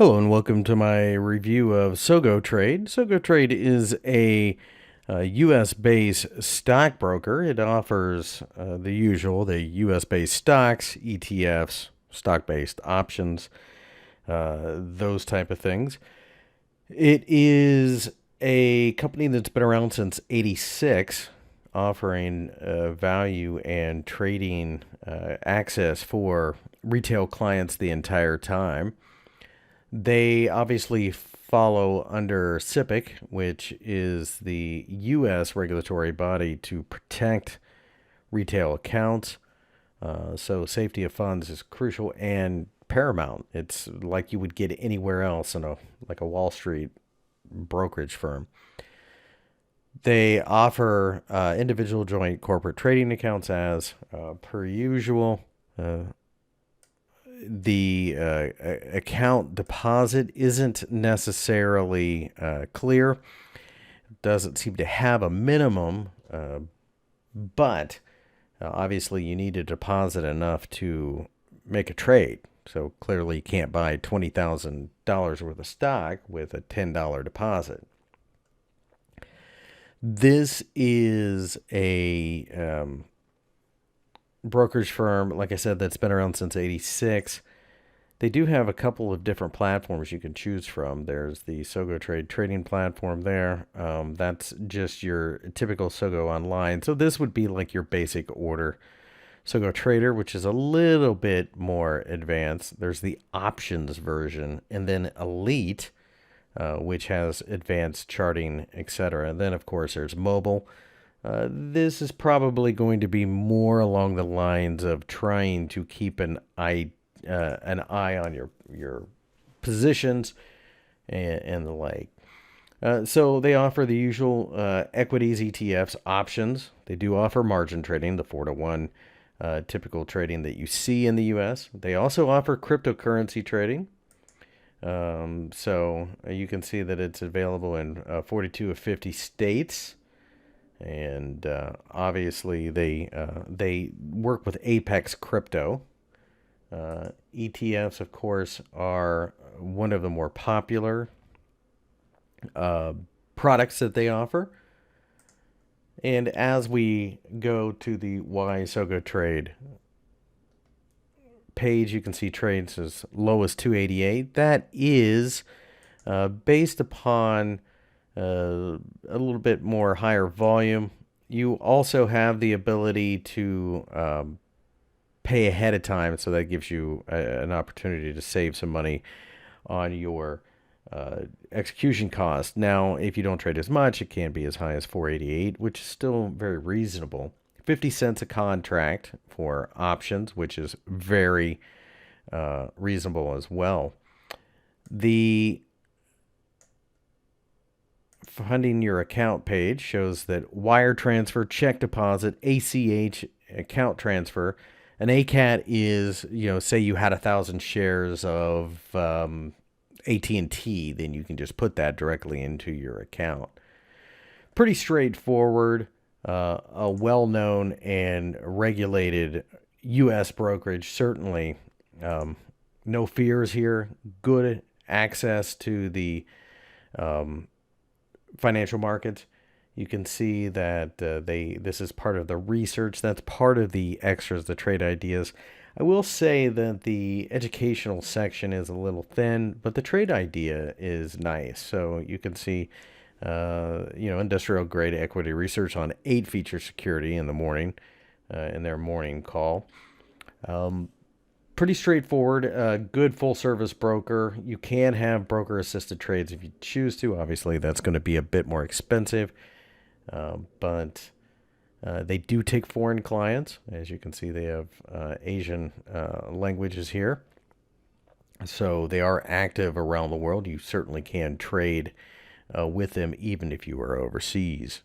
Hello and welcome to my review of SogoTrade. SogoTrade is a US-based stockbroker. It offers the US-based stocks, ETFs, stock-based options, those type of things. It is a company that's been around since '86, offering value and trading access for retail clients the entire time. They obviously follow under SIPC, which is the U.S. regulatory body to protect retail accounts. So safety of funds is crucial and paramount. It's like you would get anywhere else in a Wall Street brokerage firm. They offer individual joint corporate trading accounts as per usual. The account deposit isn't necessarily clear. Doesn't seem to have a minimum, but obviously you need to deposit enough to make a trade. So clearly you can't buy $20,000 worth of stock with a $10 deposit. This is a brokerage firm, like I said, that's been around since '86. They do have a couple of different platforms you can choose from. There's the SogoTrade trading platform there. That's just your typical Sogo Online. So this would be like your basic order. SogoTrader, which is a little bit more advanced. There's the options version, and then Elite, which has advanced charting, etc. And then, of course, there's mobile. This is probably going to be more along the lines of trying to keep an eye on your positions and the like. So they offer the usual equities, ETFs, options. They do offer margin trading, the 4-to-1 typical trading that you see in the U.S. They also offer cryptocurrency trading. So you can see that it's available in 42 of 50 states. And obviously they work with Apex Crypto. ETFs, of course, are one of the more popular products that they offer. And as we go to the Why SogoTrade page, you can see trades as low as 288. That is based upon a little bit more higher volume. You also have the ability to pay ahead of time, so that gives you an opportunity to save some money on your execution cost. Now, if you don't trade as much, it can be as high as 488, which is still very reasonable. 50 cents a contract for options, which is very reasonable as well. The funding your account page shows that wire transfer, check deposit, ACH, account transfer. An ACAT is, say you had 1,000 shares of AT&T, then you can just put that directly into your account. Pretty straightforward, a well-known and regulated U.S. brokerage. Certainly no fears here. Good access to the financial markets. You can see that this is part of the research. That's part of the extras, the trade ideas. I will say that the educational section is a little thin, but the trade idea is nice. So you can see, industrial grade equity research on 8 feature security in the morning, in their morning call. Pretty straightforward, good full service broker. You can have broker assisted trades if you choose to. Obviously, that's going to be a bit more expensive, but they do take foreign clients. As you can see, they have Asian languages here. So they are active around the world. You certainly can trade with them even if you are overseas.